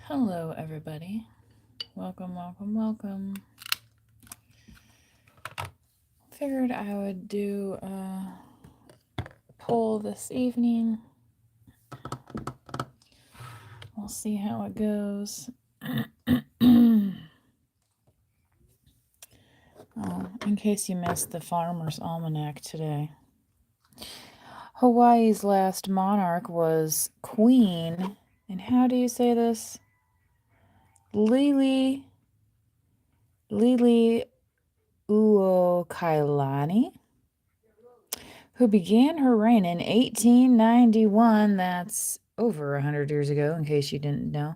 Hello, everybody. Welcome, welcome, welcome. Figured I would do a poll this evening. We'll see how it goes. In case you missed the Farmer's Almanac today, Hawaii's last monarch was Queen, and how do you say this? Lili Uokailani, who began her reign in 1891. That's over 100 years ago, in case you didn't know.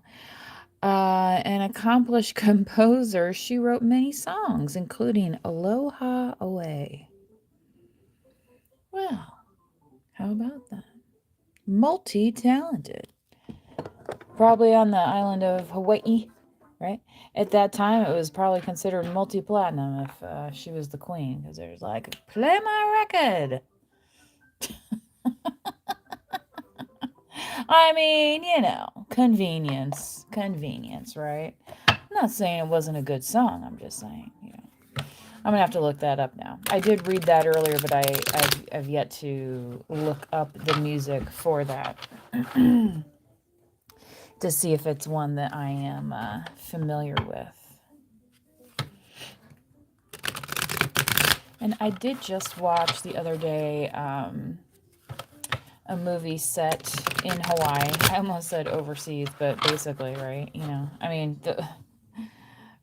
An accomplished composer, she wrote many songs, including Aloha Oe. Well, how about that? Multi-talented. Probably on the island of Hawaii, right? At that time, it was probably considered multi-platinum if she was the queen, because there's like, play my record. I mean, convenience, right? I'm not saying it wasn't a good song. I'm just saying, I'm gonna have to look that up now. I did read that earlier, but I've yet to look up the music for that to see if it's one that I am familiar with. And I did just watch the other day a movie set in Hawaii. I almost said overseas, but basically, right? I mean,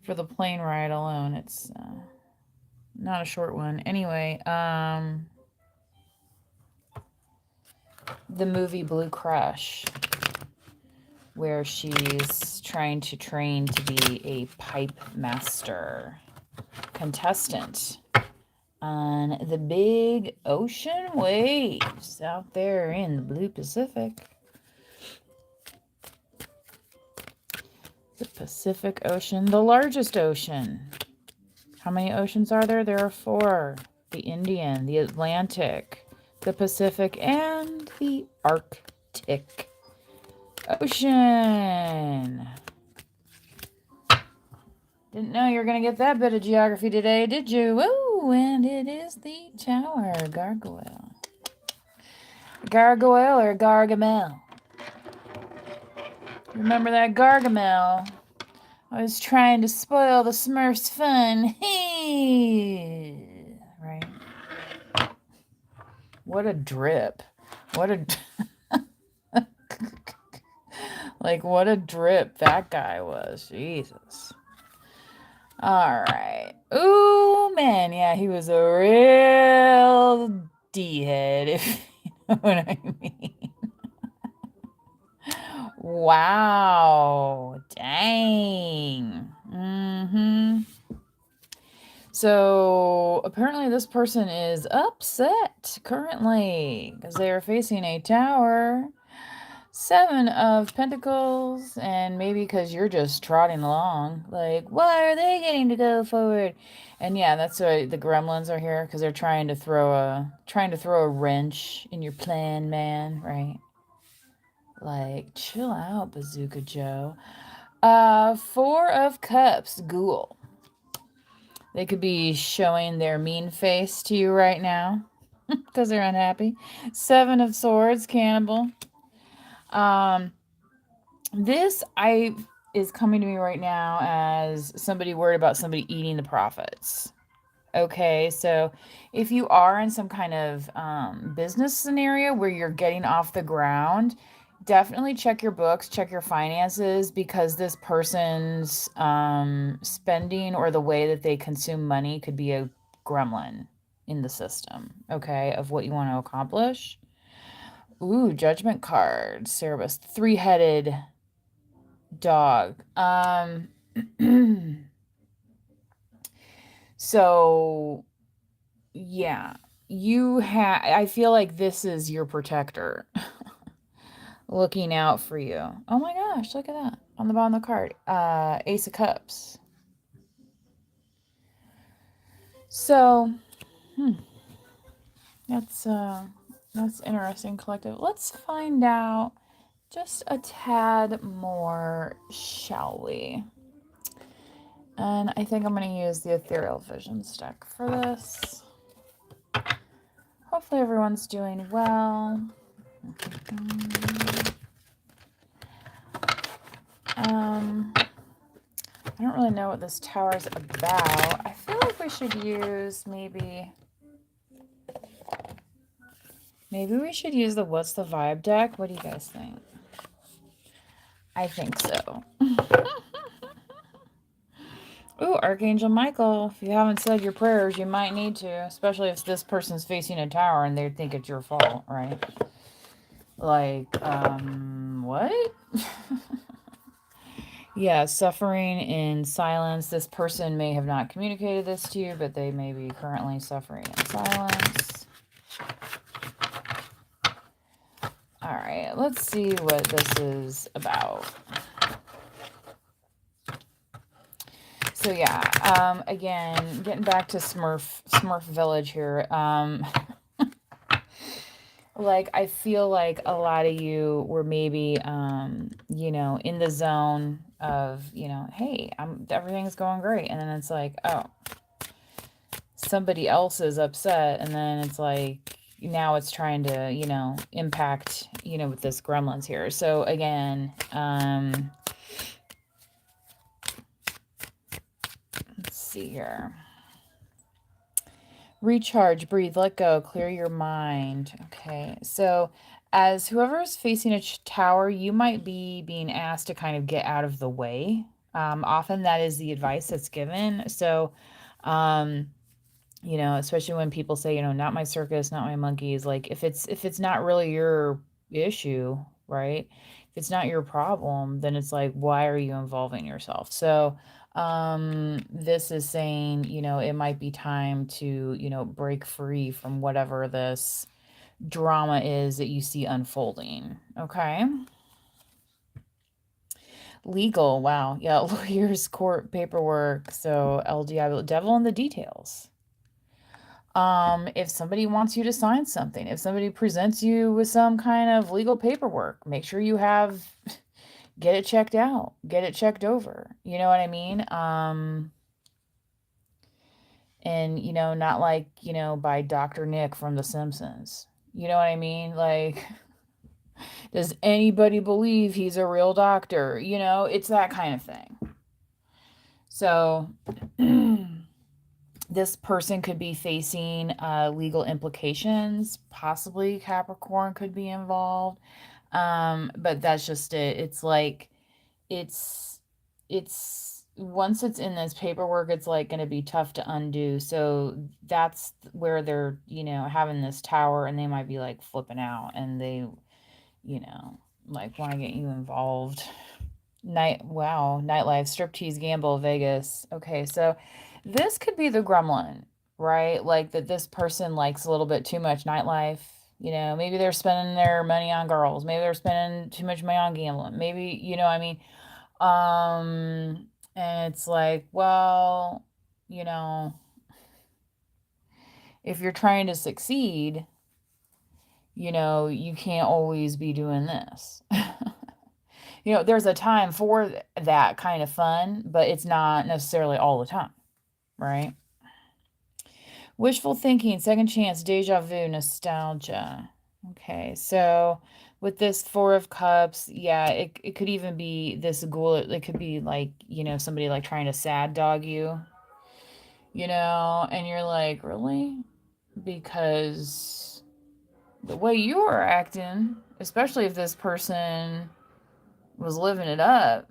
for the plane ride alone, it's not a short one. Anyway, the movie Blue Crush, where she's trying to train to be a pipe master contestant on the big ocean waves out there in the blue Pacific. The Pacific Ocean, the largest ocean. How many oceans are there? There are 4. The Indian, the Atlantic, the Pacific, and the Arctic Ocean. Didn't know you were going to get that bit of geography today, did you? Woo! And it is the Tower Gargoyle. Gargoyle or Gargamel? Remember that Gargamel? I was trying to spoil the Smurfs' fun. Right? What a drip. What a... what a drip that guy was. Jesus. All right. Ooh, man. Yeah, he was a real D-head, if you know what I mean. Wow. Dang. So apparently this person is upset currently because they are facing a tower. 7 of Pentacles, and maybe because you're just trotting along, like, why are they getting to go forward? And yeah, that's why the gremlins are here, because they're trying to throw a wrench in your plan, man, right? Like, chill out, Bazooka Joe. 4 of Cups, Ghoul. They could be showing their mean face to you right now because they're unhappy. 7 of Swords, Cannibal. This is coming to me right now as somebody worried about somebody eating the profits. Okay, so if you are in some kind of business scenario where you're getting off the ground, definitely check your books, check your finances, because this person's spending or the way that they consume money could be a gremlin in the system, okay, of what you want to accomplish. Ooh, Judgment card, Cerebus, 3-headed dog. So yeah, I feel like this is your protector looking out for you. Oh my gosh, look at that on the bottom of the card. Ace of Cups. So that's interesting, collective. Let's find out Just a tad more, shall we? And I think I'm going to use the Ethereal Visions deck for this. Hopefully everyone's doing well. I don't really know what this tower is about. I feel like we should use maybe we should use the What's the Vibe deck. What do you guys think? I think so. Ooh, Archangel Michael, if you haven't said your prayers, you might need to, especially if this person's facing a tower and they think it's your fault, right? Like, what? Yeah, suffering in silence. This person may have not communicated this to you, but they may be currently suffering in silence. All right, let's see what this is about. So yeah, again, getting back to Smurf Village here. Like, I feel like a lot of you were maybe, you know, in the zone of, you know, hey, everything's going great. And then it's like, oh, somebody else is upset. And then it's like, now it's trying to, you know, impact, you know, with this gremlins here. So again, let's see here. Recharge, breathe, let go, clear your mind. Okay, so as whoever's facing a tower, you might be being asked to kind of get out of the way. Often that is the advice that's given. So, you know, especially when people say, you know, not my circus, not my monkeys. Like, if it's not really your issue, right? If it's not your problem, then it's like, why are you involving yourself? So, this is saying, you know, it might be time to, you know, break free from whatever this drama is that you see unfolding. Okay. Legal. Wow. Yeah. Lawyers, court paperwork. So El Diablo, devil in the details. If somebody wants you to sign something, if somebody presents you with some kind of legal paperwork, make sure you have, get it checked out, get it checked over. You know what I mean? And, you know, not like, you know, by Dr. Nick from The Simpsons. You know what I mean? Like, does anybody believe he's a real doctor? You know, it's that kind of thing. So, this person could be facing legal implications. Possibly Capricorn could be involved. But that's just it. It's like, it's once it's in this paperwork, it's like going to be tough to undo. So that's where they're, you know, having this tower, and they might be like flipping out, and they, you know, like want to get you involved. Nightlife, striptease, gamble, Vegas. Okay, so this could be the gremlin, right? Like that this person likes a little bit too much nightlife. You know, maybe they're spending their money on girls. Maybe they're spending too much money on gambling. Maybe, you know, I mean, and it's like, well, you know, if you're trying to succeed, you know, you can't always be doing this. You know, there's a time for that kind of fun, but it's not necessarily all the time, right? Wishful thinking, second chance, deja vu, nostalgia. Okay, so with this Four of Cups, yeah, it could even be this ghoul. It could be like, you know, somebody like trying to sad dog you, you know, and you're like, really? Because the way you were acting, especially if this person was living it up,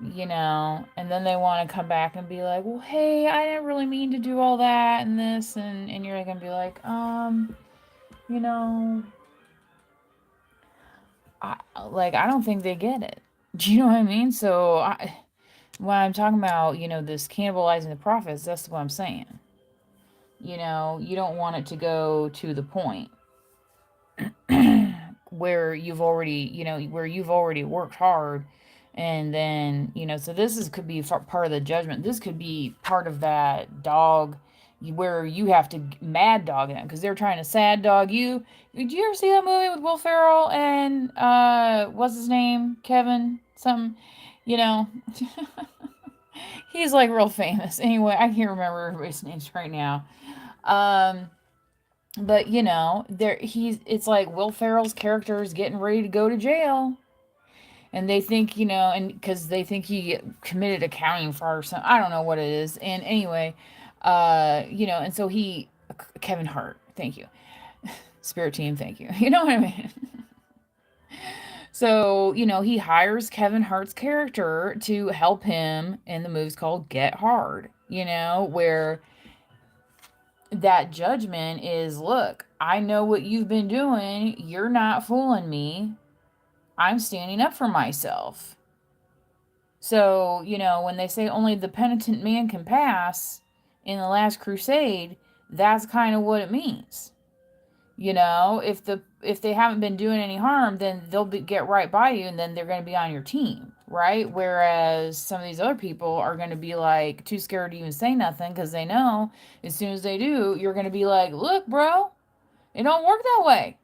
you know, and then they want to come back and be like, well, hey, I didn't really mean to do all that and this, and you're gonna be like, you know, I don't think they get it. Do you know what I mean? So when I'm talking about, you know, this cannibalizing the profits, that's what I'm saying. You know, you don't want it to go to the point where you've already, you know, where you've already worked hard, and then, you know, so this could be part of the judgment. This could be part of that dog, where you have to mad dog them because they're trying to sad dog you. Did you ever see that movie with Will Ferrell and what's his name? Kevin something, you know. He's like real famous. Anyway, I can't remember everybody's names right now. Um but you know, it's like Will Ferrell's character is getting ready to go to jail. And they think, you know, and because they think he committed accounting fraud or something. I don't know what it is. And anyway, you know, and so Kevin Hart, thank you. Spirit team, thank you. You know what I mean? So, you know, he hires Kevin Hart's character to help him in the movie's called Get Hard, you know, where that judgment is, look, I know what you've been doing. You're not fooling me. I'm standing up for myself. So, you know, when they say only the penitent man can pass in the Last Crusade, that's kind of what it means. You know, if they haven't been doing any harm, then get right by you, and then they're going to be on your team, right? Whereas some of these other people are going to be like too scared to even say nothing because they know as soon as they do, you're going to be like, look, bro, it don't work that way.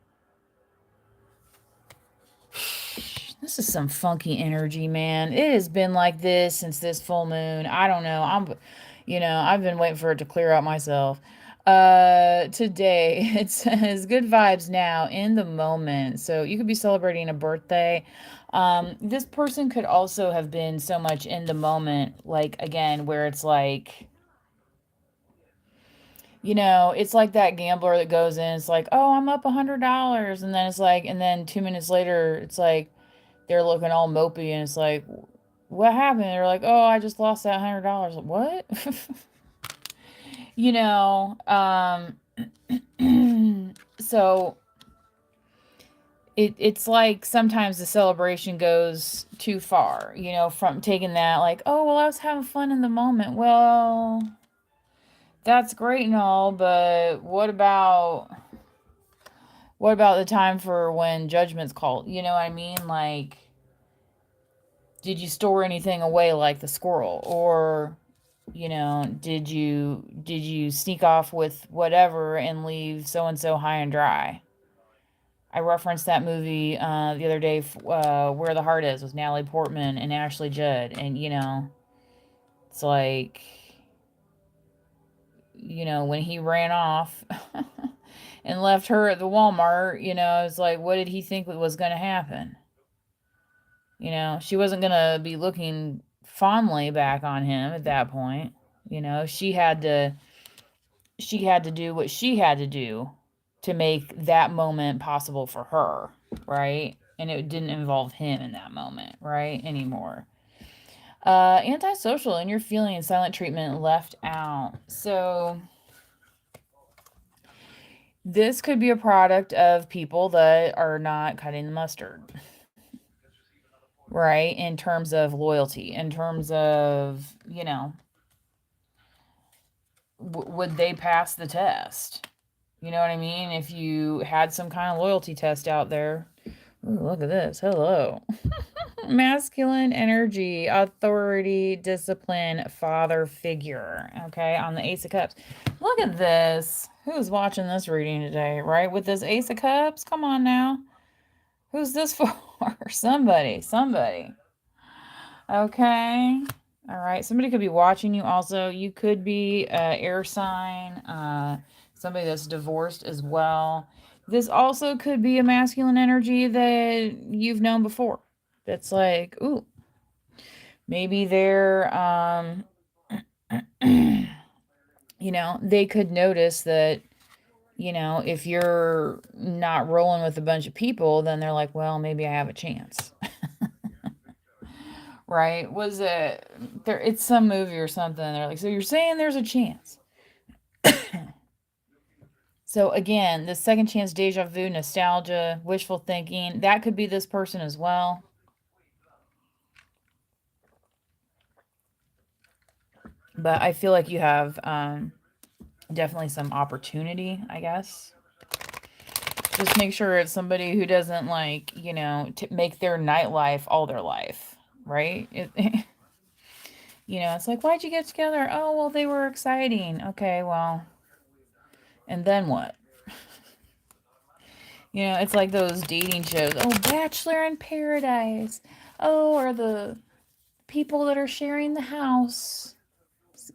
This is some funky energy, man. It has been like this since this full moon. I don't know. I've been waiting for it to clear out myself. Today it says good vibes now in the moment. So you could be celebrating a birthday. This person could also have been so much in the moment, like again, where it's like, you know, it's like that gambler that goes in, it's like, oh, I'm up $100, and then it's like, and then 2 minutes later, it's like they're looking all mopey, and it's like, what happened? They're like, oh, I just lost that $100. What? You know, so it's like sometimes the celebration goes too far, you know, from taking that like, oh, well, I was having fun in the moment. Well, that's great and all, but what about the time for when judgment's called? You know what I mean? Like, did you store anything away like the squirrel? Or, you know, did you sneak off with whatever and leave so and so high and dry? I referenced that movie the other day, Where the Heart Is, with Natalie Portman and Ashley Judd, and you know, it's like, you know, when he ran off and left her at the Walmart, you know, it's like, what did he think was going to happen? You know, she wasn't going to be looking fondly back on him at that point. You know, she had to do what she had to do to make that moment possible for her, right? And it didn't involve him in that moment, right? Anymore. Antisocial, and you're feeling silent treatment left out. So this could be a product of people that are not cutting the mustard, right? In terms of loyalty, in terms of, you know, would they pass the test? You know what I mean? If you had some kind of loyalty test out there. Ooh, look at this. Hello. Masculine energy, authority, discipline, father figure. Okay, on the Ace of Cups. Look at this. Who's watching this reading today, right? With this Ace of Cups? Come on now. Who's this for? Somebody. Okay. All right. Somebody could be watching you also. You could be air sign, somebody that's divorced as well. This also could be a masculine energy that you've known before. That's like, ooh, maybe they're, you know, they could notice that, you know, if you're not rolling with a bunch of people, then they're like, well, maybe I have a chance. Right? Was it there? It's some movie or something. They're like, so you're saying there's a chance. So again, the second chance, deja vu, nostalgia, wishful thinking, that could be this person as well. But I feel like you have definitely some opportunity, I guess. Just make sure it's somebody who doesn't, like, you know, make their nightlife all their life, right? It's like, why'd you get together? Oh, well, they were exciting. Okay, well, and then what? It's like those dating shows. Oh, Bachelor in Paradise. Oh, or the people that are sharing the house,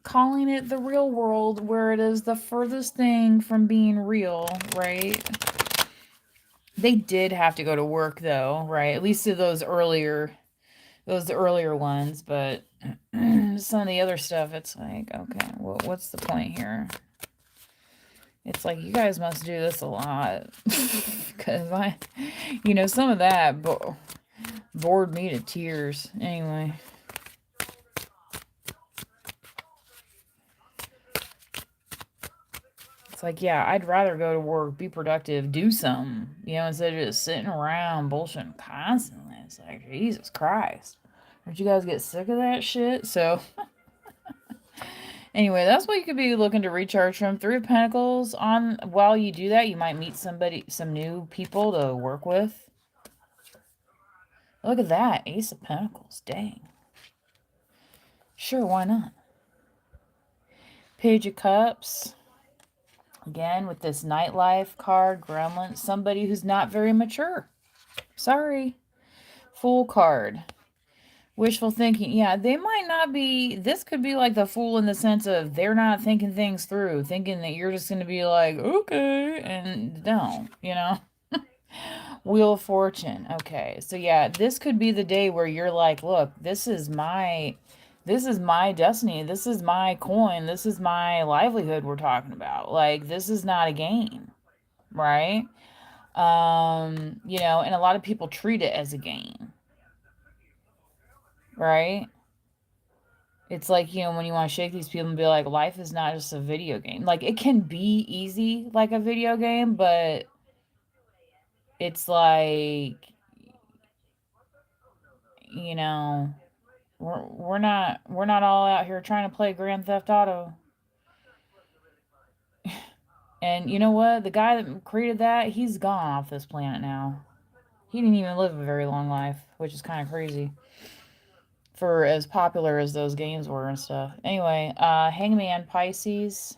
calling it the real world, where it is the furthest thing from being real, right? They did have to go to work though, right? At least to those earlier ones, but some of the other stuff, it's like, okay, well, what's the point here? It's like, you guys must do this a lot. Because some of that bored me to tears. Anyway. It's like, yeah, I'd rather go to work, be productive, do something, instead of just sitting around bullshitting constantly. It's like, Jesus Christ. Don't you guys get sick of that shit? So, anyway, that's what you could be looking to recharge from. Three of Pentacles. While you do that, you might meet some new people to work with. Look at that. Ace of Pentacles. Dang. Sure, why not? Page of Cups. Again, with this Nightlife card, Gremlin, somebody who's not very mature. Sorry. Fool card. Wishful thinking. Yeah, they might not be. This could be like the Fool in the sense of they're not thinking things through, thinking that you're just going to be like, okay, and don't, Wheel of Fortune. Okay, so yeah, this could be the day where you're like, look, this is my destiny. This is my coin. This is my livelihood we're talking about. Like, this is not a game, right? And a lot of people treat it as a game, right? It's like, when you want to shake these people and be like, life is not just a video game. Like, it can be easy like a video game, but it's like, we're not all out here trying to play Grand Theft Auto. And you know what? The guy that created that, he's gone off this planet now. He didn't even live a very long life, which is kind of crazy for as popular as those games were and stuff. Anyway, Hangman, Pisces.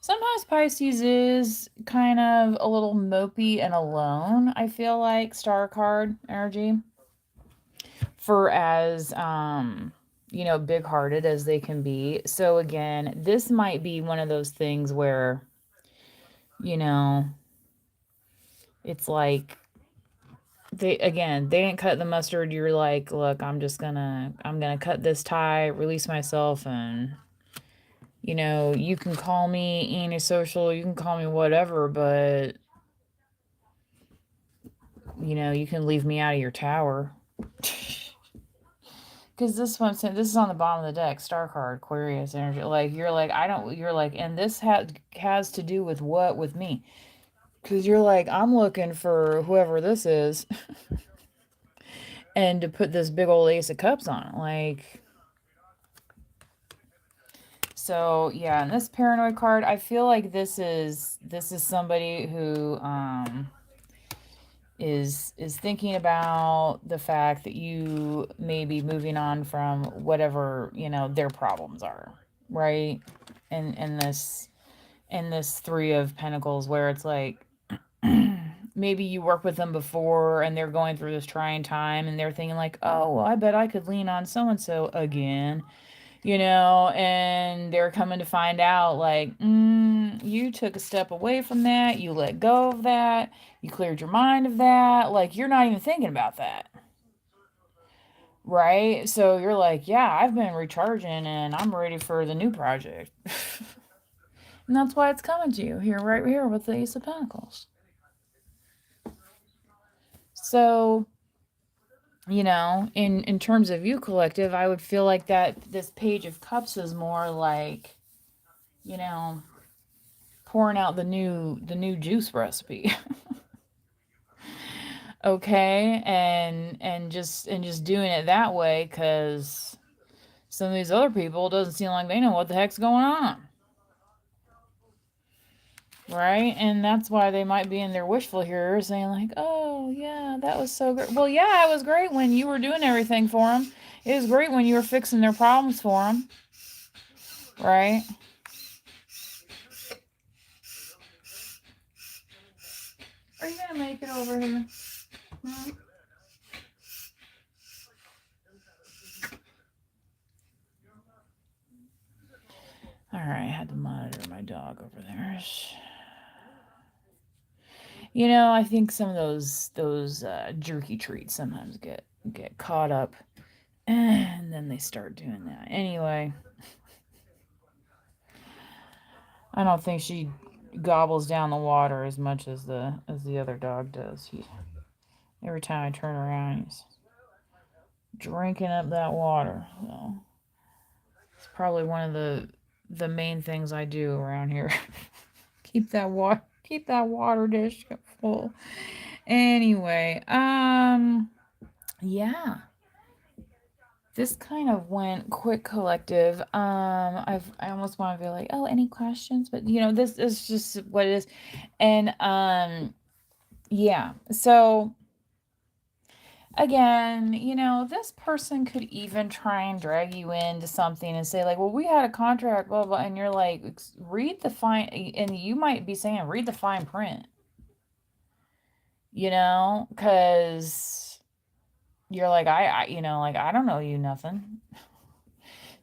Sometimes Pisces is kind of a little mopey and alone, I feel like, star card energy. For as, big-hearted as they can be. So again, this might be one of those things where, it's like, they didn't cut the mustard. You're like, look, I'm gonna cut this tie, release myself, and you can call me antisocial, you can call me whatever, but you can leave me out of your tower. Because this is on the bottom of the deck, star card, Aquarius energy. Like, you're like, and this has to do with what with me? Because you're like, I'm looking for whoever this is, and to put this big old Ace of Cups on it, like. So yeah, and this paranoid card, I feel like this is somebody who is thinking about the fact that you may be moving on from whatever their problems are, right? And this Three of Pentacles, where it's like, maybe you worked with them before and they're going through this trying time and they're thinking like, oh, well, I bet I could lean on so and so again, and they're coming to find out like, you took a step away from that, you let go of that, you cleared your mind of that, like, you're not even thinking about that, right? So you're like, yeah, I've been recharging and I'm ready for the new project. And that's why it's coming to you here, right here with the Ace of Pentacles. So, in terms of you, collective, I would feel like that this Page of Cups is more like, pouring out the new juice recipe. Okay, and just doing it that way, because some of these other people, doesn't seem like they know what the heck's going on, right? And that's why they might be in their wishful here, saying like, oh yeah, that was so great. Well, yeah, it was great when you were doing everything for them. It was great when you were fixing their problems for them, right? Are you gonna make it over here? Hmm? All right, I had to monitor my dog over there. You know, I think some of those jerky treats sometimes get caught up, and then they start doing that. Anyway, I don't think she gobbles down the water as much as the other dog does. Every time I turn around, he's drinking up that water. So it's probably one of the main things I do around here. keep that water dish full. Anyway, yeah. This kind of went quick collective. I almost want to be like, oh, any questions? But this is just what it is. And yeah. So again, this person could even try and drag you into something and say, like, well, we had a contract, blah, blah, and you're like, read the fine, and you might be saying, read the fine print, because you're like, I don't know you nothing.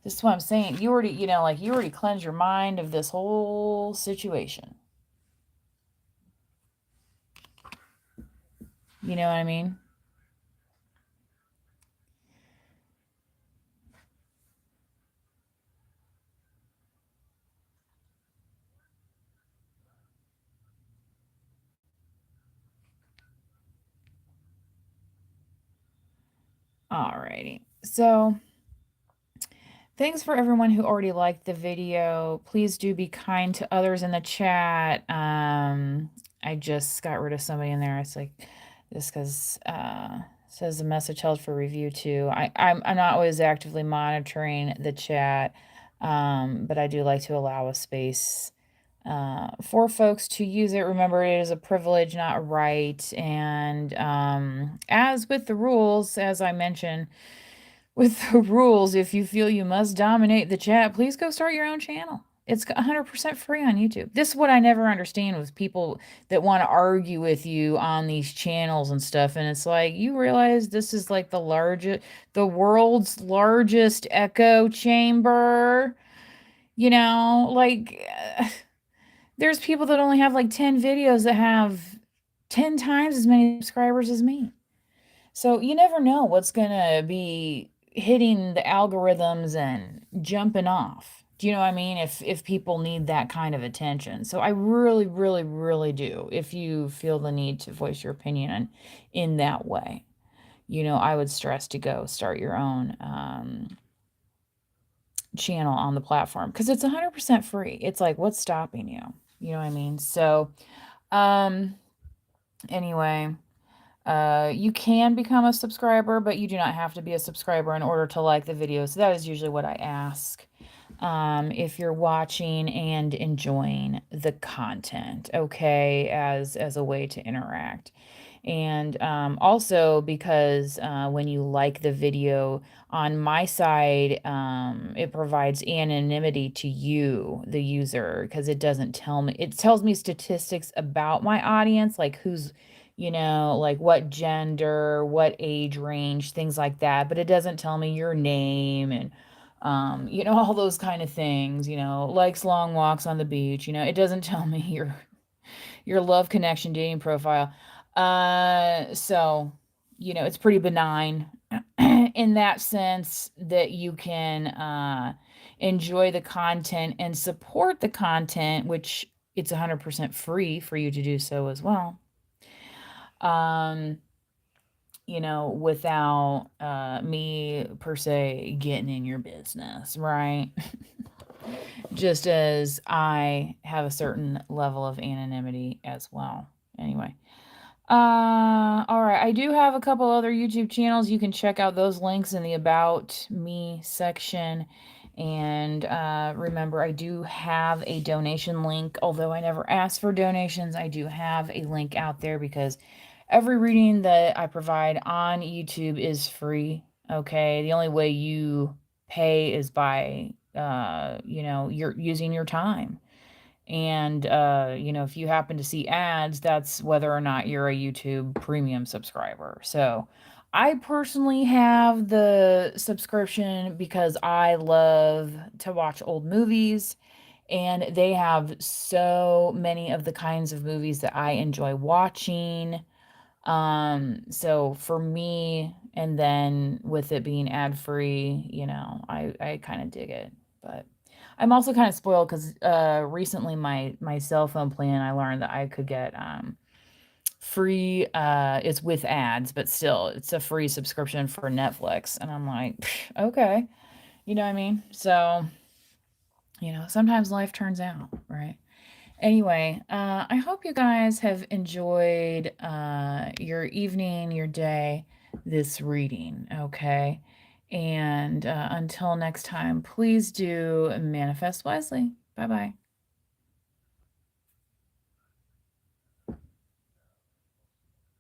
This is what I'm saying. You already cleansed your mind of this whole situation. You know what I mean? Alrighty. So thanks for everyone who already liked the video. Please do be kind to others in the chat. I just got rid of somebody in there. It's like this because says the message held for review too. I'm not always actively monitoring the chat, but I do like to allow a space for folks to use it. Remember, it is a privilege, not a right. And as with the rules, as I mentioned, with the rules, if you feel you must dominate the chat, please go start your own channel. It's 100% free on YouTube. This is what I never understand with people that want to argue with you on these channels and stuff. And it's like, you realize this is like the world's largest echo chamber. Like, there's people that only have like 10 videos that have 10 times as many subscribers as me. So you never know what's going to be hitting the algorithms and jumping off. Do you know what I mean? If people need that kind of attention. So I really, really, really do. If you feel the need to voice your opinion in that way, I would stress to go start your own channel on the platform because it's 100% free. It's like, what's stopping you? You know what I mean? So, anyway, you can become a subscriber, but you do not have to be a subscriber in order to like the video. So that is usually what I ask. If you're watching and enjoying the content, okay, as a way to interact. And also because when you like the video on my side, it provides anonymity to you, the user, because it tells me statistics about my audience, like who's, like what gender, what age range, things like that. But it doesn't tell me your name and all those kind of things, likes long walks on the beach, it doesn't tell me your love connection dating profile. So, it's pretty benign in that sense that you can enjoy the content and support the content, which it's 100% free for you to do so as well. Without me per se getting in your business, right? Just as I have a certain level of anonymity as well. Anyway. All right. I do have a couple other YouTube channels. You can check out those links in the About Me section. And remember, I do have a donation link. Although I never asked for donations, I do have a link out there because every reading that I provide on YouTube is free. Okay. The only way you pay is by, you're using your time. And, if you happen to see ads, that's whether or not you're a YouTube premium subscriber. So I personally have the subscription because I love to watch old movies, and they have so many of the kinds of movies that I enjoy watching. So for me, and then with it being ad free, I kind of dig it. But I'm also kind of spoiled because recently my cell phone plan, I learned that I could get free, it's with ads, but still it's a free subscription for Netflix. And I'm like, okay, you know what I mean? So, sometimes life turns out, right? Anyway, I hope you guys have enjoyed your evening, your day, this reading, okay? And until next time, please do manifest wisely. Bye bye.